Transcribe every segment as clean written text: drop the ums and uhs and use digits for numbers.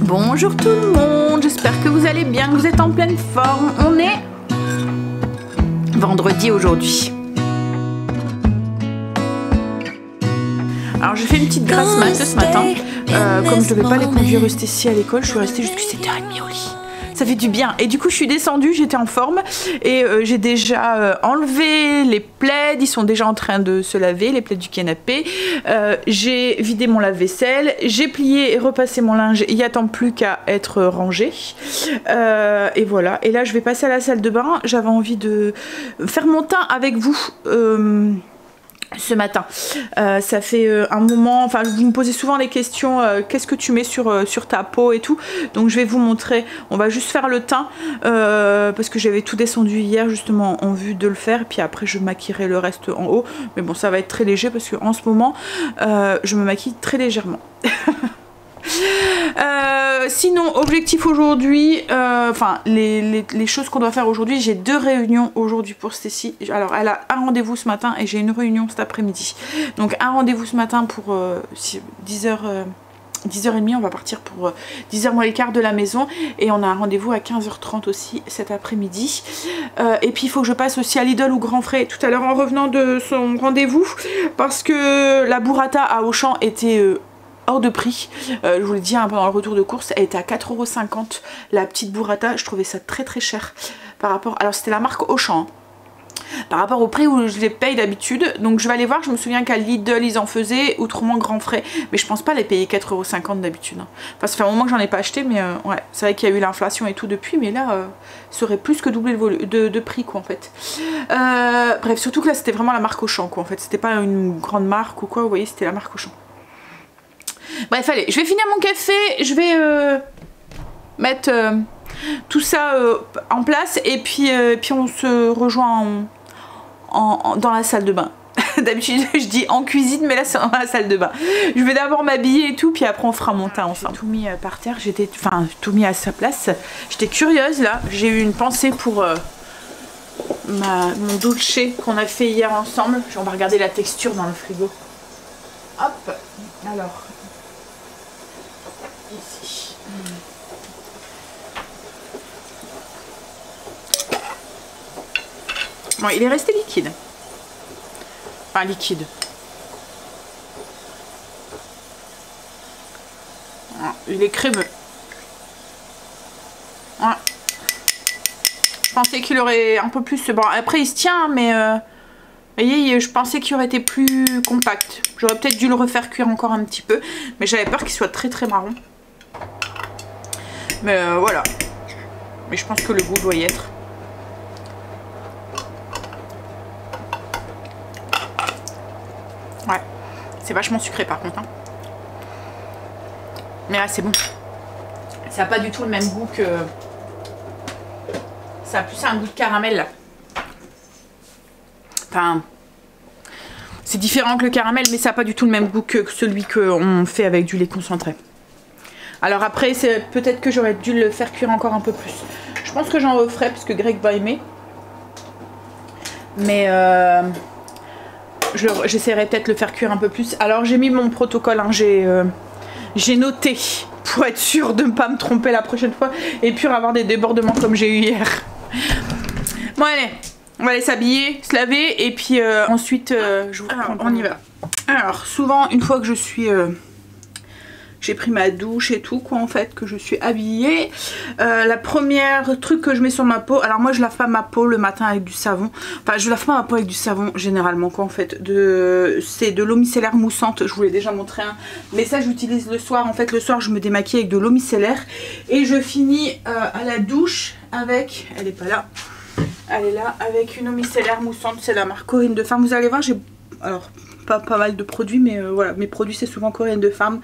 Bonjour tout le monde, j'espère que vous allez bien, que vous êtes en pleine forme. On est vendredi aujourd'hui. Alors j'ai fait une petite grasse mat ce matin. Comme je ne devais pas les conduire ici à l'école, je suis restée jusqu'à 7h30 au lit. Ça fait du bien. Et du coup je suis descendue, j'étais en forme et j'ai déjà enlevé les plaids, ils sont déjà en train de se laver, les plaids du canapé. J'ai vidé mon lave-vaisselle, j'ai plié et repassé mon linge, il n'y attend plus qu'à être rangé. Et voilà, et là je vais passer à la salle de bain. J'avais envie de faire mon teint avec vous. Ce matin, ça fait un moment, enfin vous me posez souvent les questions, qu'est-ce que tu mets sur ta peau et tout, donc je vais vous montrer. On va juste faire le teint parce que j'avais tout descendu hier justement en vue de le faire, et puis après je maquillerai le reste en haut, mais bon ça va être très léger parce qu'en ce moment je me maquille très légèrement. Sinon objectif aujourd'hui, enfin les choses qu'on doit faire aujourd'hui, j'ai 2 réunions aujourd'hui pour Stécie. Alors elle a un rendez-vous ce matin et j'ai une réunion cet après-midi, donc un rendez-vous ce matin pour 10h30, on va partir pour 10h moins le quart de la maison, et on a un rendez-vous à 15h30 aussi cet après-midi. Et puis il faut que je passe aussi à Lidl ou Grand Frais tout à l'heure en revenant de son rendez-vous, parce que la burrata à Auchan était hors de prix. Je vous l'ai dit pendant le retour de course, elle était à 4,50 € la petite burrata. Je trouvais ça très très cher par rapport, alors c'était la marque Auchan, par rapport au prix où je les paye d'habitude. Donc je vais aller voir, je me souviens qu'à Lidl ils en faisaient, autrement Grand Frais, mais je pense pas les payer 4,50 € d'habitude. Enfin ça fait un moment que j'en ai pas acheté, mais ouais, c'est vrai qu'il y a eu l'inflation et tout depuis, mais là ça aurait plus que doublé de prix quoi en fait. Bref, surtout que là c'était vraiment la marque Auchan quoi en fait, c'était pas une grande marque ou quoi, vous voyez, c'était la marque Auchan. Bref, allez, je vais finir mon café, je vais mettre tout ça en place, et puis on se rejoint dans la salle de bain. D'habitude je dis en cuisine, mais là c'est dans la salle de bain. Je vais d'abord m'habiller et tout, puis après on fera mon teint ensemble. J'ai tout mis par terre, tout mis à sa place. J'étais curieuse là, j'ai eu une pensée pour mon dolce qu'on a fait hier ensemble. On va regarder la texture dans le frigo. Hop, alors... ici. Bon, il est resté liquide. Enfin, liquide. Il est crémeux. Ouais. Je pensais qu'il aurait un peu plus... Bon, après, il se tient, mais... vous voyez, je pensais qu'il aurait été plus compact. J'aurais peut-être dû le refaire cuire encore un petit peu, mais j'avais peur qu'il soit très très marron. Mais voilà. Mais je pense que le goût doit y être. Ouais. C'est vachement sucré par contre. Hein. Mais là c'est bon. Ça n'a pas du tout le même goût que... Ça a plus un goût de caramel là. Enfin... c'est différent que le caramel, mais ça n'a pas du tout le même goût que celui qu'on fait avec du lait concentré. Alors après, c'est peut-être que j'aurais dû le faire cuire encore un peu plus. Je pense que j'en referai parce que Greg va aimer. Mais j'essaierai peut-être de le faire cuire un peu plus. Alors j'ai mis mon protocole, hein, j'ai noté pour être sûre de ne pas me tromper la prochaine fois et puis avoir des débordements comme j'ai eu hier. Bon allez, on va aller s'habiller, se laver et puis ensuite je vous reprends. On y va. Alors souvent une fois que je suis... j'ai pris ma douche et tout quoi en fait, que je suis habillée, la première truc que je mets sur ma peau, alors moi je lave pas ma peau le matin avec du savon, enfin je lave pas ma peau avec du savon généralement quoi en fait, c'est de l'eau micellaire moussante, je vous l'ai déjà montré un, mais ça j'utilise le soir en fait, le soir je me démaquille avec de l'eau micellaire et je finis à la douche avec, elle est pas là, elle est là, avec une eau micellaire moussante, c'est la marque Corinne de Femme, vous allez voir j'ai, alors... pas mal de produits, mais voilà, mes produits c'est souvent Corinne de Femme,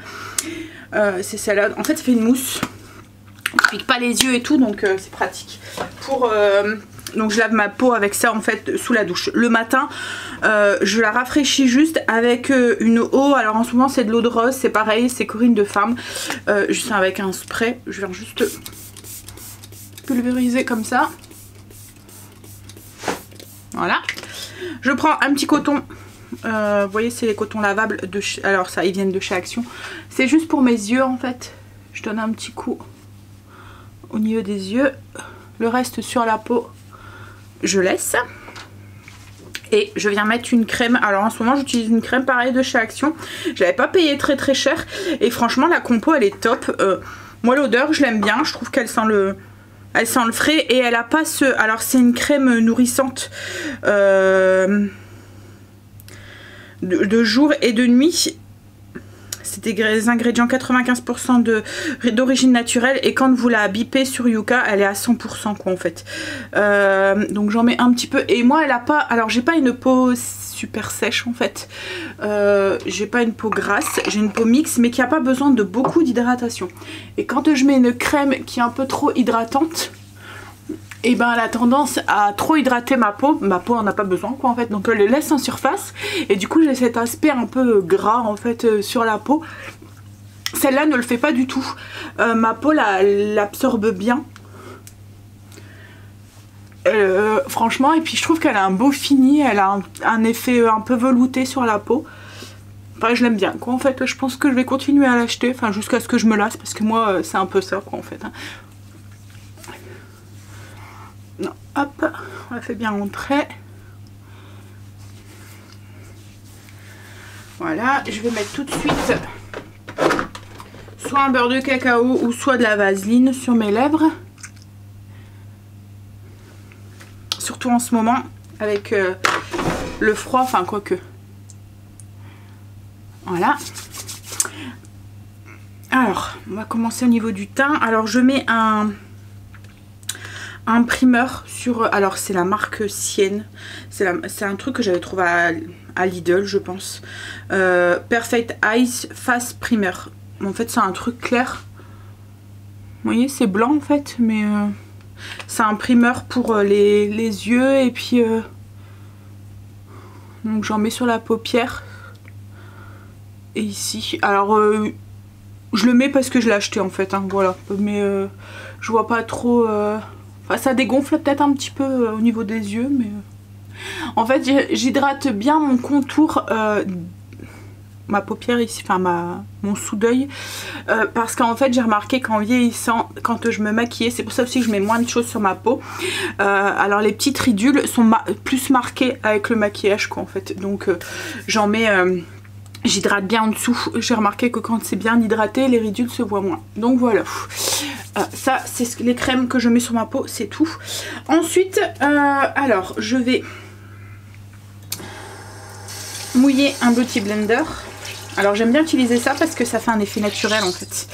c'est celle-là, en fait ça fait une mousse, on pique pas les yeux et tout, donc c'est pratique pour donc je lave ma peau avec ça en fait sous la douche. Le matin je la rafraîchis juste avec une eau, alors en ce moment c'est de l'eau de rose, c'est pareil, c'est Corinne de Femme, juste avec un spray, je viens juste pulvériser comme ça, voilà. Je prends un petit coton. Vous voyez, c'est les cotons lavables de chez... Alors ça, ils viennent de chez Action. C'est juste pour mes yeux en fait. Je donne un petit coup au niveau des yeux. Le reste sur la peau, je laisse. Et je viens mettre une crème. Alors en ce moment j'utilise une crème pareille de chez Action. Je l'avais pas payé très très cher. Et franchement la compo elle est top. Moi l'odeur je l'aime bien. Je trouve qu'elle sent le frais. Et elle a pas ce... Alors c'est une crème nourrissante de jour et de nuit. C'est des ingrédients 95% d'origine naturelle. Et quand vous la bipez sur Yuka, elle est à 100% quoi en fait. Donc j'en mets un petit peu. Et moi elle a pas... Alors j'ai pas une peau super sèche en fait. J'ai pas une peau grasse. J'ai une peau mixte mais qui a pas besoin de beaucoup d'hydratation. Et quand je mets une crème qui est un peu trop hydratante, et ben elle a tendance à trop hydrater ma peau en a pas besoin quoi en fait, donc elle le laisse en surface et du coup j'ai cet aspect un peu gras en fait sur la peau. Celle-là ne le fait pas du tout, ma peau l'absorbe bien. Franchement, et puis je trouve qu'elle a un beau fini, elle a un effet un peu velouté sur la peau. Enfin je l'aime bien quoi en fait, je pense que je vais continuer à l'acheter, enfin jusqu'à ce que je me lasse parce que moi c'est un peu ça quoi en fait hein. Non, hop, on la fait bien rentrer. Voilà, je vais mettre tout de suite soit un beurre de cacao ou soit de la vaseline sur mes lèvres. Surtout en ce moment avec le froid, enfin quoique. Voilà. Alors, on va commencer au niveau du teint. Alors je mets un primeur sur... Alors c'est la marque Sienne. C'est un truc que j'avais trouvé à Lidl je pense. Perfect Eyes Face Primer. En fait c'est un truc clair. Vous voyez c'est blanc en fait. Mais c'est un primeur pour les yeux. Et puis... donc j'en mets sur la paupière. Et ici. Alors... je le mets parce que je l'ai acheté en fait. Hein, voilà. Mais je vois pas trop... Enfin, ça dégonfle peut-être un petit peu au niveau des yeux, mais... En fait, j'hydrate bien mon contour, ma paupière ici, enfin mon sous-d'œil. Parce qu'en fait, j'ai remarqué qu'en vieillissant, quand je me maquillais, c'est pour ça aussi que je mets moins de choses sur ma peau. Alors, les petites ridules sont plus marquées avec le maquillage, quoi, en fait. Donc, j'en mets... j'hydrate bien en dessous. J'ai remarqué que quand c'est bien hydraté, les ridules se voient moins. Donc voilà. Ça, c'est les crèmes que je mets sur ma peau, c'est tout. Ensuite, alors, je vais mouiller un Beauty Blender. Alors, j'aime bien utiliser ça parce que ça fait un effet naturel, en fait.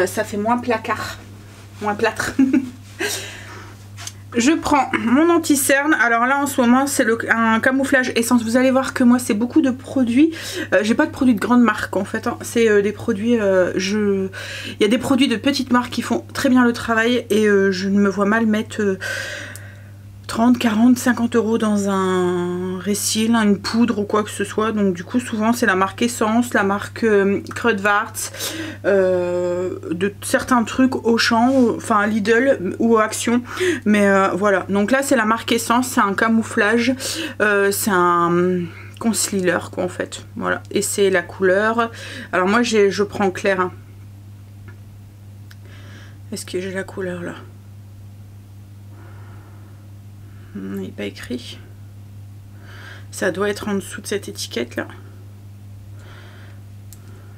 Ça fait moins placard, moins plâtre. Je prends mon anti-cerne. Alors là en ce moment c'est un camouflage essence. Vous allez voir que moi c'est beaucoup de produits. J'ai pas de produits de grande marque en fait. Hein. C'est des produits... il y a des produits de petites marques qui font très bien le travail. Et je ne me vois mal mettre 30, 40, 50 € dans un récil, une poudre ou quoi que ce soit. Donc du coup souvent c'est la marque Essence, la marque Kruidvat, de certains trucs Auchan, enfin Lidl ou Action. Mais voilà, donc là c'est la marque Essence, c'est un camouflage, c'est un concealer quoi en fait. Voilà, et c'est la couleur. Alors moi je prends clair. Hein. Est-ce que j'ai la couleur là? Il n'est pas écrit. Ça doit être en dessous de cette étiquette là.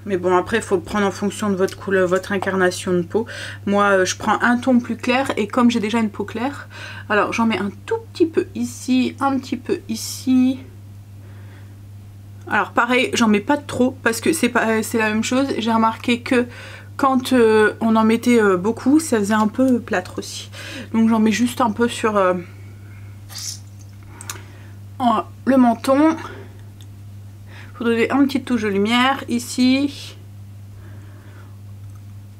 Mais bon après il faut le prendre en fonction de votre couleur, votre incarnation de peau. Moi je prends un ton plus clair et comme j'ai déjà une peau claire, alors j'en mets un tout petit peu ici, un petit peu ici. Alors pareil j'en mets pas trop parce que c'est la même chose. J'ai remarqué que quand on en mettait beaucoup ça faisait un peu plâtre aussi. Donc j'en mets juste un peu sur... le menton, faut donner un petit touche de lumière ici.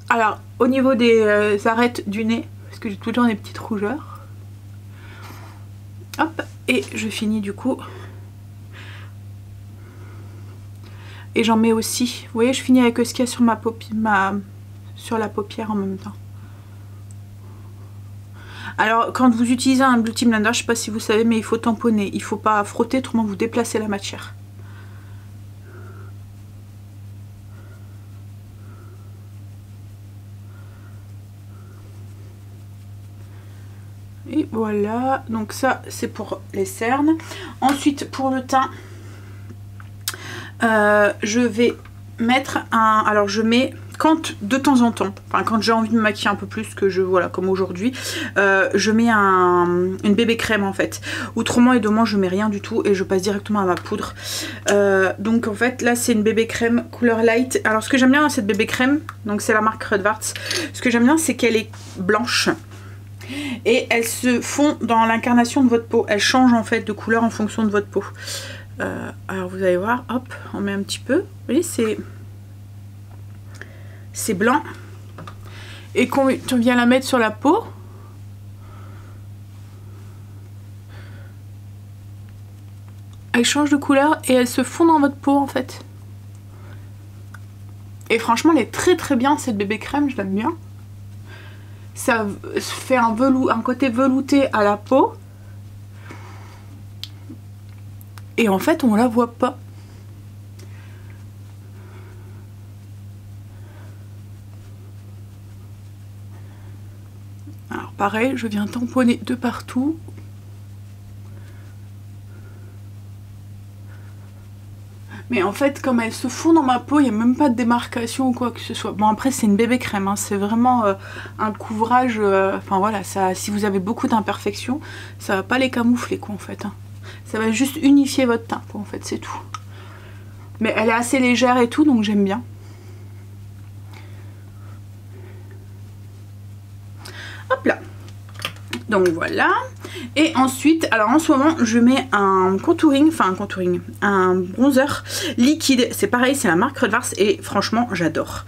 Alors au niveau des arêtes du nez, parce que j'ai toujours des petites rougeurs, hop, et je finis du coup, et j'en mets aussi, vous voyez je finis avec ce qu'il y a sur sur la paupière en même temps. Alors quand vous utilisez un Beauty Blender, je sais pas si vous savez mais il faut tamponner, il faut pas frotter autrement vous déplacez la matière. Et voilà, donc ça c'est pour les cernes. Ensuite pour le teint, je vais mettre un... Alors je mets quand de temps en temps, enfin quand j'ai envie de me maquiller un peu plus que je... Voilà, comme aujourd'hui, je mets une bébé crème en fait. Autrement et demain je mets rien du tout et je passe directement à ma poudre. Donc en fait là c'est une bébé crème couleur light. Alors ce que j'aime bien dans cette bébé crème, donc c'est la marque Rudvarts, ce que j'aime bien c'est qu'elle est blanche. Et elle se fond dans l'incarnation de votre peau. Elle change en fait de couleur en fonction de votre peau. Alors vous allez voir, hop, on met un petit peu. Vous voyez, c'est blanc. Et quand on vient la mettre sur la peau, elle change de couleur et elle se fond dans votre peau en fait. Et franchement, elle est très très bien cette bébé crème, je l'aime bien. Ça fait un côté velouté à la peau. Et en fait, on la voit pas. Alors pareil, je viens tamponner de partout. Mais en fait, comme elle se fond dans ma peau, il n'y a même pas de démarcation ou quoi que ce soit. Bon, après, c'est une bébé crème, hein. C'est vraiment un couvrage... Enfin voilà, ça, si vous avez beaucoup d'imperfections, ça va pas les camoufler, quoi, en fait. Hein. Ça va juste unifier votre teint, quoi, en fait, c'est tout. Mais elle est assez légère et tout, donc j'aime bien. Hop là. Donc voilà. Et ensuite, alors en ce moment, je mets un contouring, un bronzer liquide. C'est pareil, c'est la marque Rudvarts et franchement, j'adore.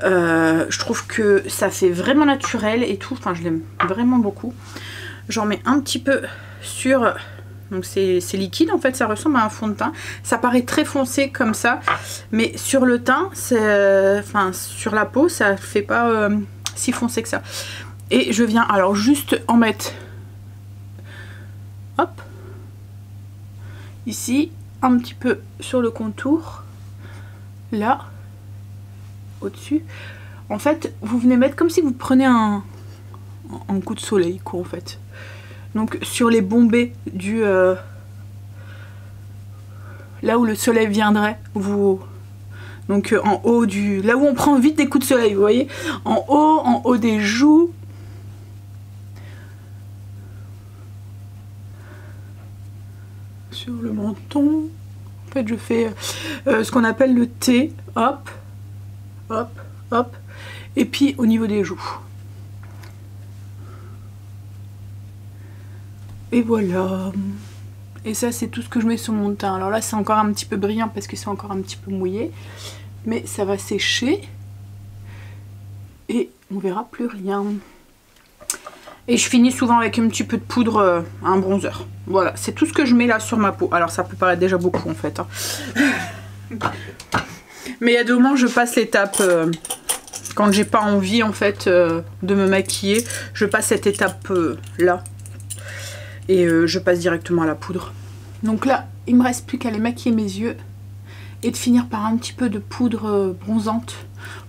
Je trouve que ça fait vraiment naturel et tout. Enfin, je l'aime vraiment beaucoup. J'en mets un petit peu sur... Donc c'est liquide en fait, ça ressemble à un fond de teint. Ça paraît très foncé comme ça, mais sur le teint, enfin sur la peau, ça fait pas si foncé que ça. Et je viens alors juste en mettre, hop, ici, un petit peu sur le contour, là, au-dessus. En fait, vous venez mettre comme si vous prenez un coup de soleil, quoi, en fait. Donc sur les bombées du... là où le soleil viendrait, vous... Donc en haut du... Là où on prend vite des coups de soleil, vous voyez. En haut des joues. Sur le menton. En fait, je fais ce qu'on appelle le T. Hop, hop, hop. Et puis au niveau des joues. Et voilà. Et ça, c'est tout ce que je mets sur mon teint. Alors là, c'est encore un petit peu brillant parce que c'est encore un petit peu mouillé. Mais ça va sécher. Et on verra plus rien. Et je finis souvent avec un petit peu de poudre, un bronzer. Voilà, c'est tout ce que je mets là sur ma peau. Alors ça peut paraître déjà beaucoup en fait. Hein. Mais il y a des moments, je passe l'étape... quand j'ai pas envie en fait de me maquiller. Je passe cette étape là. Et je passe directement à la poudre. Donc là, il me reste plus qu'à aller maquiller mes yeux. Et de finir par un petit peu de poudre bronzante.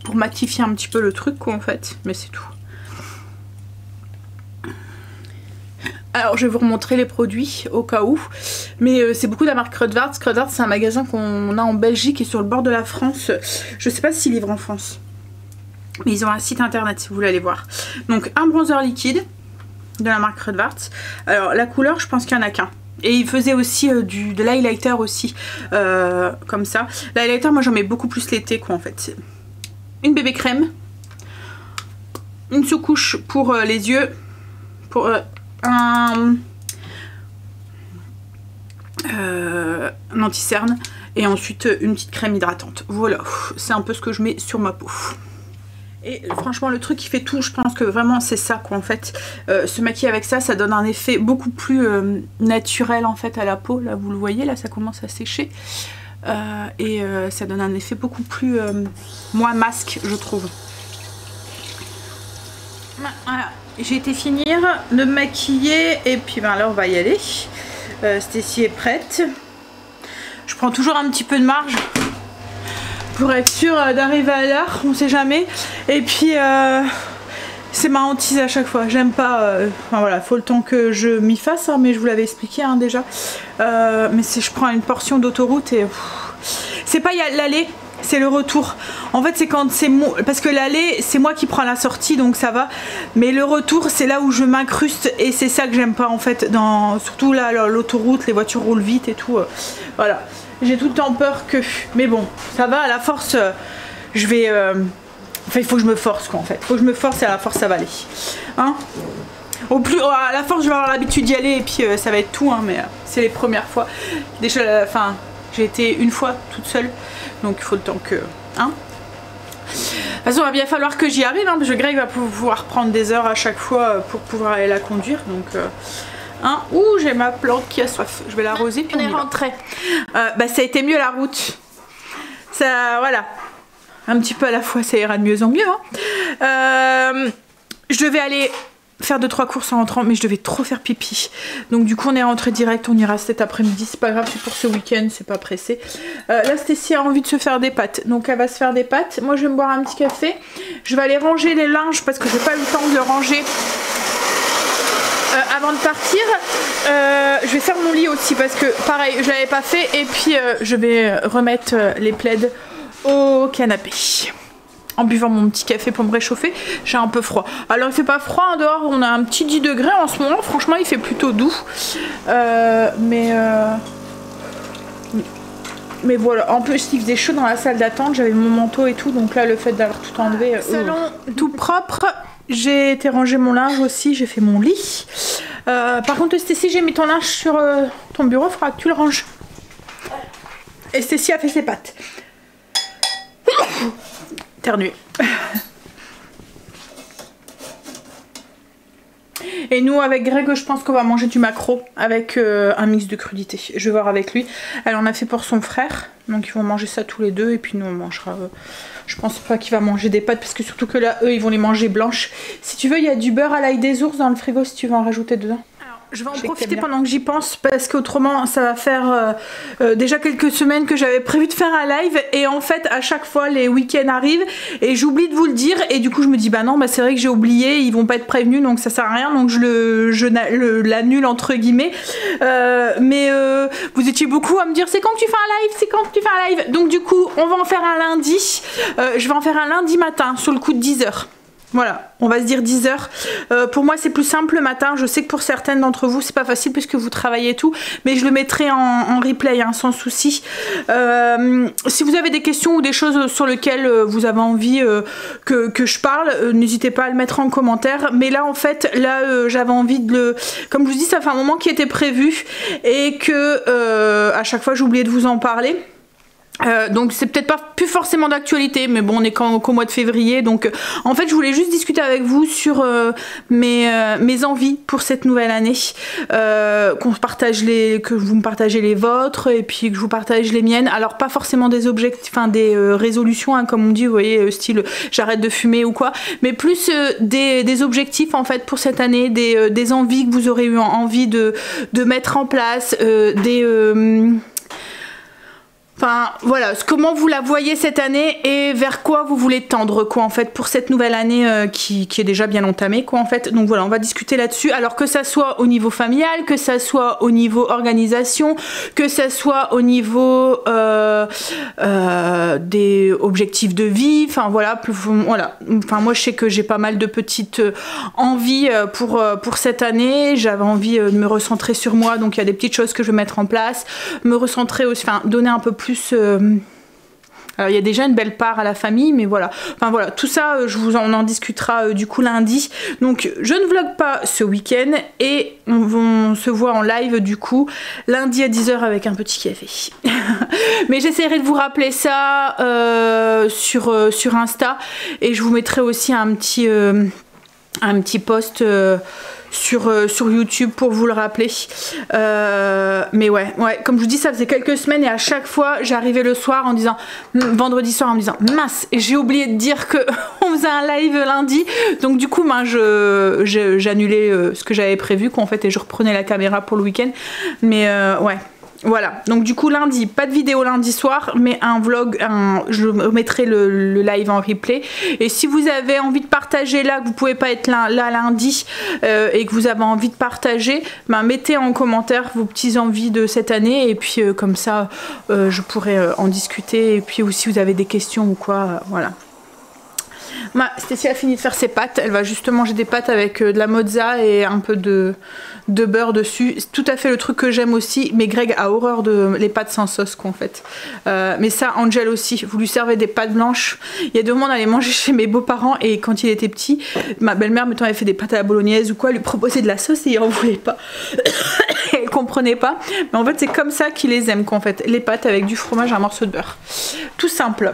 Pour matifier un petit peu le truc, quoi, en fait. Mais c'est tout. Alors, je vais vous remontrer les produits, au cas où. Mais c'est beaucoup de la marque Rudvarts. Rudvarts, c'est un magasin qu'on a en Belgique et sur le bord de la France. Je sais pas s'ils livrent en France. Mais ils ont un site internet, si vous voulez aller voir. Donc, un bronzer liquide. De la marque Rudvarts. Alors la couleur, je pense qu'il n'y en a qu'un. Et il faisait aussi de l'highlighter aussi, comme ça. L'highlighter, moi j'en mets beaucoup plus l'été, quoi, en fait. Une bébé crème, une sous-couche pour les yeux, pour un anti-cerne, et ensuite une petite crème hydratante. Voilà, c'est un peu ce que je mets sur ma peau. Et franchement, le truc qui fait tout, je pense que vraiment c'est ça, quoi, en fait. Se maquiller avec ça, ça donne un effet beaucoup plus naturel en fait à la peau. Là, vous le voyez, là ça commence à sécher. Ça donne un effet beaucoup plus moins masque, je trouve. Voilà, j'ai été finir de me maquiller et puis ben là on va y aller. Stécie est prête. Je prends toujours un petit peu de marge pour être sûre d'arriver à l'heure, on sait jamais. Et puis C'est ma hantise à chaque fois, j'aime pas, enfin voilà, faut le temps que je m'y fasse, hein, mais je vous l'avais expliqué hein, déjà. Mais si je prends une portion d'autoroute et... C'est pas l'aller, c'est le retour. En fait c'est quand c'est moi, parce que l'aller c'est moi qui prends la sortie donc ça va. Mais le retour c'est là où je m'incruste et c'est ça que j'aime pas en fait. Surtout là l'autoroute, les voitures roulent vite et tout. Voilà, j'ai tout le temps peur que... Mais bon, ça va, à la force je vais... Enfin, il faut que je me force quoi en fait. Il faut que je me force et à la force ça va aller. Hein, à la force je vais avoir l'habitude d'y aller et puis ça va être tout hein, mais c'est les premières fois. Déjà, enfin, j'ai été une fois toute seule. Donc il faut le temps que... Hein. De toute façon il va bien falloir que j'y arrive hein, parce que Greg va pouvoir prendre des heures à chaque fois pour pouvoir aller la conduire. Donc... Hein. Ouh, j'ai ma plante qui a soif. Je vais l'arroser puis on est rentré. Bah ça a été mieux la route. Ça, voilà. Un petit peu à la fois, ça ira de mieux en mieux. Hein. Je devais aller faire 2-3 courses en rentrant, mais je devais trop faire pipi. Donc du coup, on est rentré direct, on ira cet après-midi. C'est pas grave, c'est pour ce week-end, c'est pas pressé. Là, Stécie a envie de se faire des pâtes, donc elle va se faire des pâtes. Moi, je vais me boire un petit café. Je vais aller ranger les linges parce que j'ai pas eu le temps de le ranger. Avant de partir, je vais faire mon lit aussi parce que pareil, je l'avais pas fait. Et puis, je vais remettre les plaids au canapé en buvant mon petit café pour me réchauffer. J'ai un peu froid, alors il fait pas froid hein, dehors, on a un petit 10 degrés en ce moment, franchement il fait plutôt doux mais voilà, en plus il faisait chaud dans la salle d'attente, j'avais mon manteau et tout, donc là le fait d'avoir tout enlevé, salon tout propre. J'ai été ranger mon linge aussi, j'ai fait mon lit. Par contre Stécie, j'ai mis ton linge sur ton bureau, il faudra que tu le ranges. Et Stécie a fait ses pâtes. Ternué. Et nous avec Greg, je pense qu'on va manger du maquereau avec un mix de crudités. Je vais voir avec lui. Elle en a fait pour son frère, donc ils vont manger ça tous les deux et puis nous on mangera. Je pense pas qu'il va manger des pâtes parce que surtout que là eux ils vont les manger blanches. Si tu veux, il y a du beurre à l'ail des ours dans le frigo si tu veux en rajouter dedans. Je vais en profiter pendant que j'y pense parce qu'autrement ça va faire déjà quelques semaines que j'avais prévu de faire un live et en fait à chaque fois les week-ends arrivent et j'oublie de vous le dire et du coup je me dis bah non, bah c'est vrai que j'ai oublié, ils vont pas être prévenus donc ça sert à rien, donc je l'annule entre guillemets. Mais vous étiez beaucoup à me dire c'est quand que tu fais un live, c'est quand que tu fais un live, donc du coup on va en faire un lundi. Je vais en faire un lundi matin sur le coup de 10 h. Voilà, on va se dire 10 h. Pour moi c'est plus simple le matin, je sais que pour certaines d'entre vous c'est pas facile puisque vous travaillez et tout, mais je le mettrai en replay hein, sans souci. Si vous avez des questions ou des choses sur lesquelles vous avez envie que je parle, n'hésitez pas à le mettre en commentaire. Mais là en fait, là j'avais envie de le... Comme je vous dis, ça fait un moment qui était prévu et que à chaque fois j'oubliais de vous en parler. Donc c'est peut-être pas plus forcément d'actualité, mais bon on est qu'au mois de février, donc en fait je voulais juste discuter avec vous sur mes envies pour cette nouvelle année, qu'on partage que vous me partagez les vôtres et puis que je vous partage les miennes. Alors pas forcément des objectifs, enfin des résolutions hein, comme on dit, vous voyez, style j'arrête de fumer ou quoi, mais plus des objectifs en fait pour cette année, des envies que vous aurez eu envie de mettre en place, enfin voilà, comment vous la voyez cette année et vers quoi vous voulez tendre quoi en fait pour cette nouvelle année qui est déjà bien entamée quoi en fait. Donc voilà, on va discuter là-dessus, alors que ça soit au niveau familial, que ça soit au niveau organisation, que ça soit au niveau des objectifs de vie, enfin voilà, enfin moi je sais que j'ai pas mal de petites envies pour cette année. J'avais envie de me recentrer sur moi, donc il y a des petites choses que je vais mettre en place, me recentrer aussi, enfin donner un peu plus alors il y a déjà une belle part à la famille, mais voilà, enfin voilà, tout ça on en discutera du coup lundi. Donc je ne vlog pas ce week-end et on se voit en live du coup lundi à 10 h avec un petit café. Mais j'essaierai de vous rappeler ça sur Insta et je vous mettrai aussi un petit post sur YouTube pour vous le rappeler. Mais ouais, comme je vous dis, ça faisait quelques semaines et à chaque fois j'arrivais le soir en disant, vendredi soir en me disant mince, j'ai oublié de dire que on faisait un live lundi, donc du coup ben, j'annulais ce que j'avais prévu qu'en fait et je reprenais la caméra pour le week-end. Mais ouais, Voilà, donc du coup lundi, pas de vidéo lundi soir, mais un vlog, je mettrai le live en replay. Et si vous avez envie de partager là, que vous pouvez pas être là lundi et que vous avez envie de partager, ben, mettez en commentaire vos petites envies de cette année et puis comme ça je pourrai en discuter. Et puis aussi vous avez des questions ou quoi, voilà. Stécie a fini de faire ses pâtes, elle va juste manger des pâtes avec de la mozza et un peu de beurre dessus. C'est tout à fait le truc que j'aime aussi, mais Greg a horreur de les pâtes sans sauce quoi en fait. Mais ça, Angel aussi, vous lui servez des pâtes blanches. Il y a 2 mois on allait manger chez mes beaux-parents et quand il était petit, ma belle-mère mettons avait fait des pâtes à la bolognaise ou quoi, lui proposait de la sauce et il en voulait pas. Elle comprenait pas, mais en fait c'est comme ça qu'il les aime quoi en fait, les pâtes avec du fromage et un morceau de beurre. Tout simple.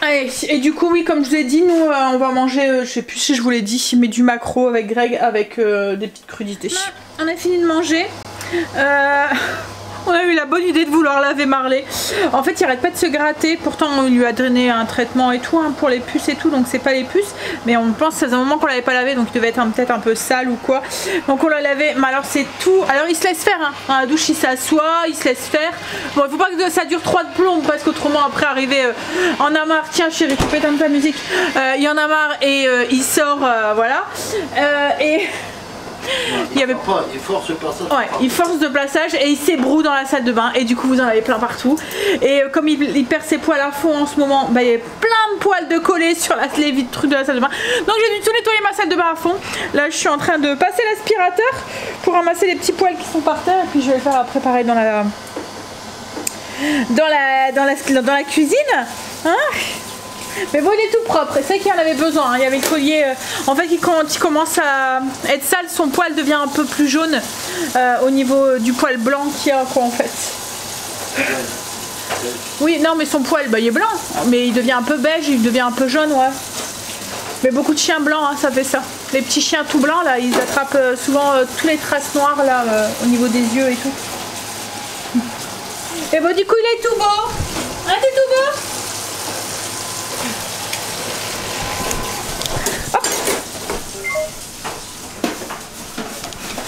Allez. Et du coup oui comme je vous ai dit nous on va manger je sais plus si je vous l'ai dit mais du maquereau avec Greg avec des petites crudités. On a fini de manger. On a eu la bonne idée de vouloir laver Marley. En fait il arrête pas de se gratter, pourtant on lui a donné un traitement et tout hein, pour les puces et tout, donc c'est pas les puces, mais on pense que ça faisait un moment qu'on l'avait pas lavé, donc il devait être peut-être un peu sale ou quoi, donc on l'a lavé. Mais alors c'est tout, alors il se laisse faire hein. Dans la douche il s'assoit, il se laisse faire. Bon il faut pas que ça dure 3 de plomb parce qu'autrement après arriver en a marre, tiens chérie tu peux éteindre ta musique, il en a marre et il sort voilà et il y avait pas, il force le passage. Ouais, il force de passage et il s'ébroue dans la salle de bain et du coup vous en avez plein partout. Et comme il perd ses poils à fond en ce moment, bah, il y a plein de poils de collés sur les vides trucs de la salle de bain. Donc j'ai dû tout nettoyer ma salle de bain à fond. Là je suis en train de passer l'aspirateur pour ramasser les petits poils qui sont par terre et puis je vais le faire après pareil dans la cuisine. Hein? Mais bon il est tout propre, c'est vrai qu'il en avait besoin, hein. Il y avait le collier, en fait quand il commence à être sale, son poil devient un peu plus jaune au niveau du poil blanc qu'il y a quoi en fait. Oui non mais son poil bah, il est blanc, mais il devient un peu beige, il devient un peu jaune ouais. Mais beaucoup de chiens blancs hein, ça fait ça. Les petits chiens tout blancs là, ils attrapent souvent tous les traces noires là au niveau des yeux et tout. Et bon du coup il est tout beau, hein, t'es tout beau.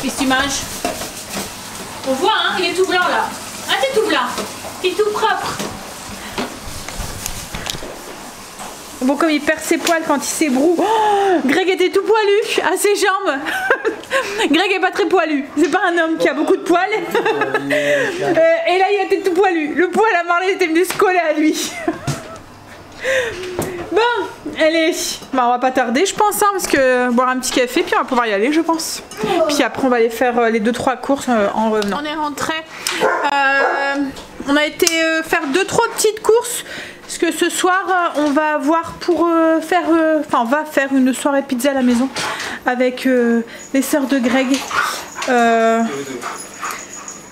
Qu'est-ce que tu manges? On voit hein, il est tout blanc là. Ah t'es tout blanc, il est tout propre. Bon comme il perd ses poils quand il s'ébroue. Oh, Greg était tout poilu à ses jambes. Greg est pas très poilu, c'est pas un homme qui a beaucoup de poils. Et là il était tout poilu. Le poil à Marley était venu se coller à lui. Bon, allez, bah, on va pas tarder je pense, hein, parce que boire un petit café puis on va pouvoir y aller je pense. Puis après on va aller faire les 2-3 courses en revenant. On est rentré, on a été faire 2-3 petites courses parce que ce soir on va avoir pour on va faire une soirée pizza à la maison avec les sœurs de Greg.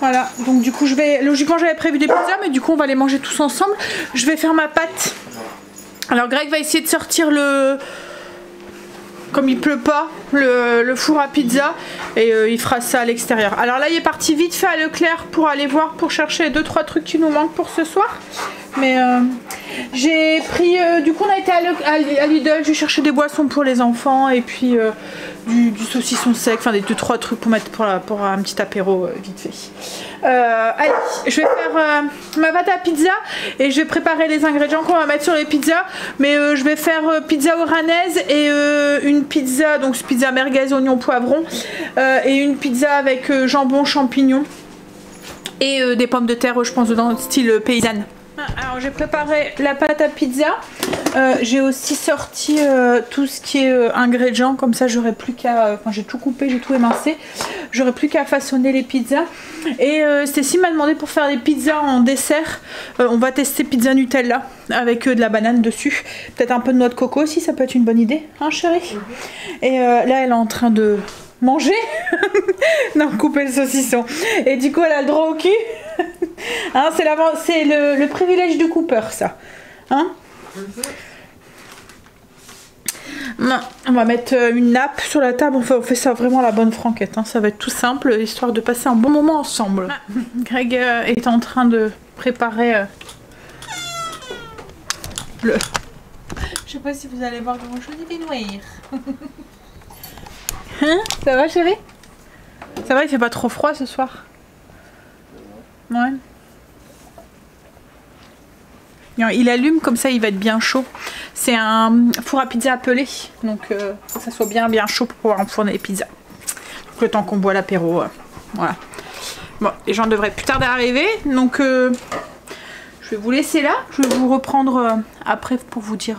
Voilà, donc du coup logiquement j'avais prévu des pizzas mais du coup on va les manger tous ensemble. Je vais faire ma pâte. Alors Greg va essayer de sortir comme il pleut pas, le four à pizza et il fera ça à l'extérieur. Alors là il est parti vite fait à Leclerc pour aller voir, pour chercher 2-3 trucs qui nous manquent pour ce soir. Mais j'ai pris, du coup on a été à Lidl, j'ai cherché des boissons pour les enfants et puis du saucisson sec, enfin des 2-3 trucs pour mettre pour un petit apéro vite fait. Allez, je vais faire ma pâte à pizza et je vais préparer les ingrédients qu'on va mettre sur les pizzas. Mais je vais faire pizza oranaise et une pizza, donc pizza merguez, oignon, poivron et une pizza avec jambon, champignons et des pommes de terre, je pense, dedans, style paysanne. Alors j'ai préparé la pâte à pizza, j'ai aussi sorti tout ce qui est ingrédients, comme ça j'aurais plus qu'à, j'ai tout coupé, j'ai tout émincé, j'aurais plus qu'à façonner les pizzas. Et Stécie m'a demandé pour faire des pizzas en dessert, on va tester pizza Nutella avec de la banane dessus, peut-être un peu de noix de coco aussi, ça peut être une bonne idée, hein chérie. Et là elle est en train de manger, non couper le saucisson, et du coup elle a le droit au cul. Hein, c'est le privilège du Cooper ça, hein. On va mettre une nappe sur la table, on fait ça vraiment à la bonne franquette, hein. Ça va être tout simple, histoire de passer un bon moment ensemble. Greg est en train de préparer le... Je sais pas si vous allez voir comment je vais noir. Hein, ça va chérie? Ça va, il fait pas trop froid ce soir? Ouais. Non, il allume comme ça, il va être bien chaud. C'est un four à pizza appelé, donc faut que ça soit bien chaud pour pouvoir enfourner les pizzas. Donc, le temps qu'on boit l'apéro, voilà. Bon, les gens devraient plus tarder à arriver, donc je vais vous laisser là. Je vais vous reprendre après pour vous dire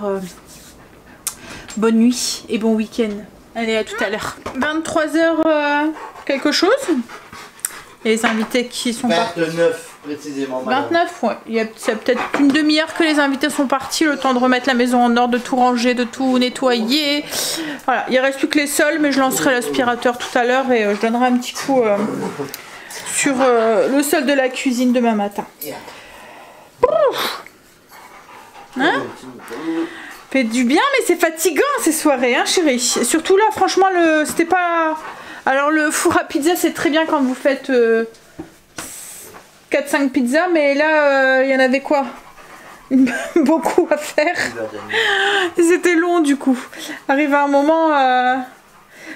bonne nuit et bon week-end. Allez, à tout à l'heure. 23h quelque chose. Les invités qui sont partis. 29 précisément. 29, ouais. Il y a peut-être une demi-heure que les invités sont partis, le temps de remettre la maison en ordre, de tout ranger, de tout nettoyer. Voilà, il reste plus que les sols, mais je lancerai l'aspirateur tout à l'heure et je donnerai un petit coup sur le sol de la cuisine demain matin. Hein? Fait du bien, mais c'est fatigant ces soirées, hein chérie. Surtout là, franchement, c'était pas... Alors le four à pizza, c'est très bien quand vous faites 4-5 pizzas, mais là, il y en avait quoi? Beaucoup à faire. C'était long du coup. Arrive à un moment...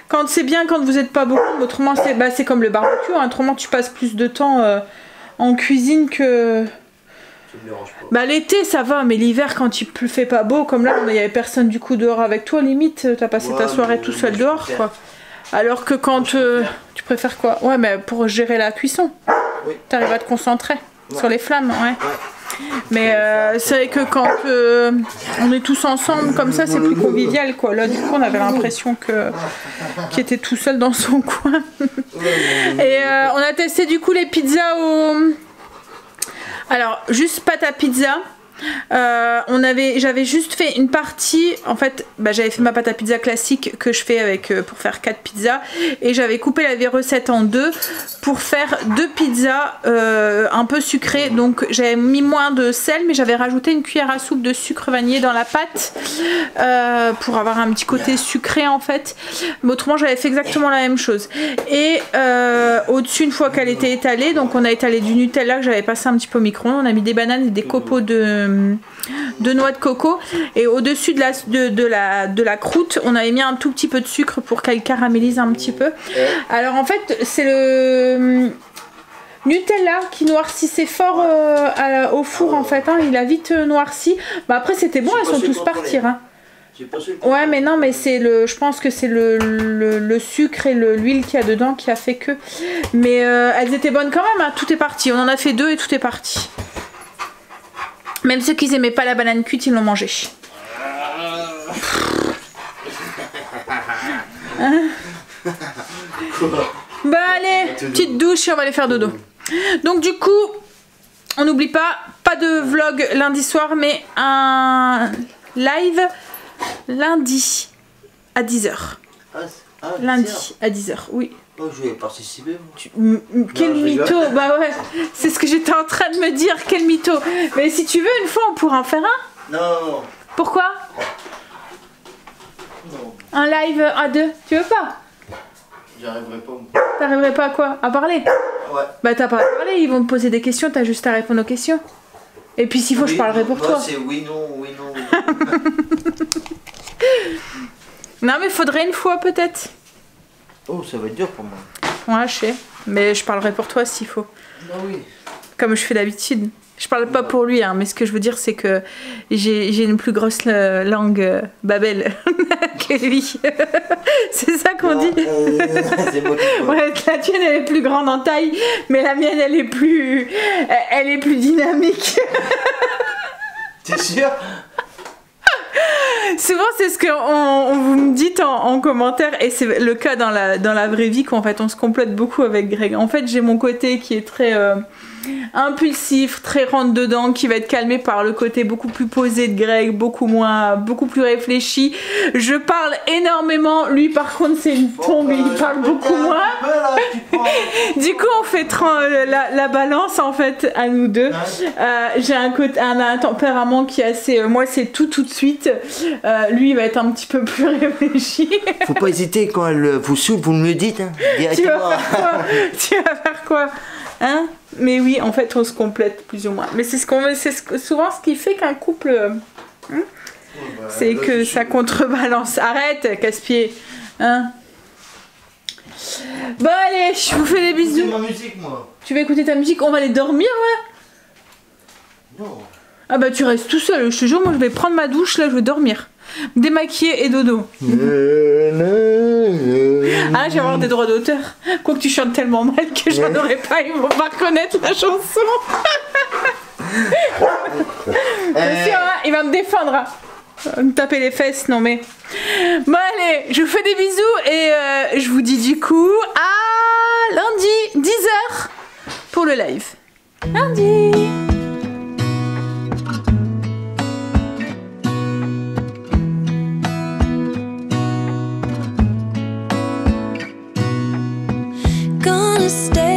Quand c'est bien, quand vous n'êtes pas beaucoup, autrement c'est comme le barbecue, hein. Autrement tu passes plus de temps en cuisine que... Bah l'été ça va, mais l'hiver quand il fait pas beau, comme là, il n'y avait personne du coup dehors avec toi, limite, t'as passé ta soirée tout seul dehors quoi. Alors que quand tu préfères quoi? Ouais, mais pour gérer la cuisson, oui. T'arrives à te concentrer sur les flammes, ouais. Mais c'est vrai que quand on est tous ensemble comme ça, c'est plus convivial quoi. Là du coup on avait l'impression qu'il était tout seul dans son coin. Et on a testé du coup les pizzas au... Alors juste pâte à pizza. J'avais juste fait une partie, en fait j'avais fait ma pâte à pizza classique que je fais pour faire 4 pizzas, et j'avais coupé la recette en deux pour faire 2 pizzas un peu sucrées, donc j'avais mis moins de sel mais j'avais rajouté une cuillère à soupe de sucre vanillé dans la pâte pour avoir un petit côté sucré en fait, mais autrement j'avais fait exactement la même chose. Et au dessus, une fois qu'elle était étalée, donc on a étalé du Nutella que j'avais passé un petit peu au micro-ondes, on a mis des bananes et des copeaux de noix de coco, et au dessus de la croûte on avait mis un tout petit peu de sucre pour qu'elle caramélise un petit peu. Alors en fait c'est le Nutella qui noircissait fort au four en fait, hein. Il a vite noirci. Bah après c'était bon, elles sont tous parties hein. Ouais mais non, mais c'est je pense que c'est le sucre et l'huile qu'il y a dedans qui a fait que, mais elles étaient bonnes quand même hein. Tout est parti, on en a fait 2 et tout est parti. Même ceux qui n'aimaient pas la banane cuite, ils l'ont mangé. Hein? Bah allez, petite douche et on va aller faire dodo. Donc du coup, on n'oublie pas de vlog lundi soir, mais un live lundi à 10h. Lundi à 10h, oui. Oh, je vais participer. Quel mytho, bah ouais, c'est ce que j'étais en train de me dire, quel mytho. Mais si tu veux, une fois on pourra en faire un. Non. Pourquoi? Non. Un live à 2, tu veux pas? J'y arriverai pas. T'arriverais pas à quoi? À parler? Ouais. Bah t'as pas à parler, ils vont te poser des questions, t'as juste à répondre aux questions. Et puis s'il faut, oui, je parlerai pour toi. C'est oui, non, oui, non. Non mais faudrait une fois peut-être. Oh, ça va être dur pour moi. Ouais, je sais. Mais je parlerai pour toi s'il faut. Ah oui. Comme je fais d'habitude. Je parle pas pour lui, hein, mais ce que je veux dire, c'est que j'ai une plus grosse langue Babel que lui. C'est ça qu'on dit. C'est moi qui ouais, la tienne, elle est plus grande en taille, mais la mienne, elle est plus dynamique. T'es sûr? Souvent c'est ce qu'on vous me dit en commentaire, et c'est le cas dans la vraie vie, qu'en fait on se complète beaucoup avec Greg. En fait j'ai mon côté qui est très impulsif, très rentre dedans, qui va être calmé par le côté beaucoup plus posé de Greg, beaucoup plus réfléchi. Je parle énormément, lui par contre c'est une tombe, il parle beaucoup moins. Du coup on fait la balance en fait à nous deux. J'ai un tempérament qui est assez, moi c'est tout de suite. Lui il va être un petit peu plus réfléchi. Faut pas hésiter, quand elle vous saoule, vous me le dites hein, directement. Tu vas faire quoi hein? Mais oui, en fait on se complète plus ou moins. Mais c'est souvent ce qui fait qu'un couple c'est que ça contrebalance. Arrête, casse-pied hein. Bon allez, je vous fais des C'est bisous. ma musique, moi. Tu vas écouter ta musique, on va aller dormir là. Non. Ah bah tu restes tout seul, je te jure, moi je vais prendre ma douche là, je vais dormir. Démaquiller et dodo. Ah, je vais avoir des droits d'auteur. Quoique tu chantes tellement mal que j'en aurais pas, ils vont pas reconnaître la chanson. Attention, hein, il va me défendre. Hein. Il va me taper les fesses, non mais. Bon allez, je vous fais des bisous et je vous dis du coup à lundi 10h pour le live. Lundi. Gonna stay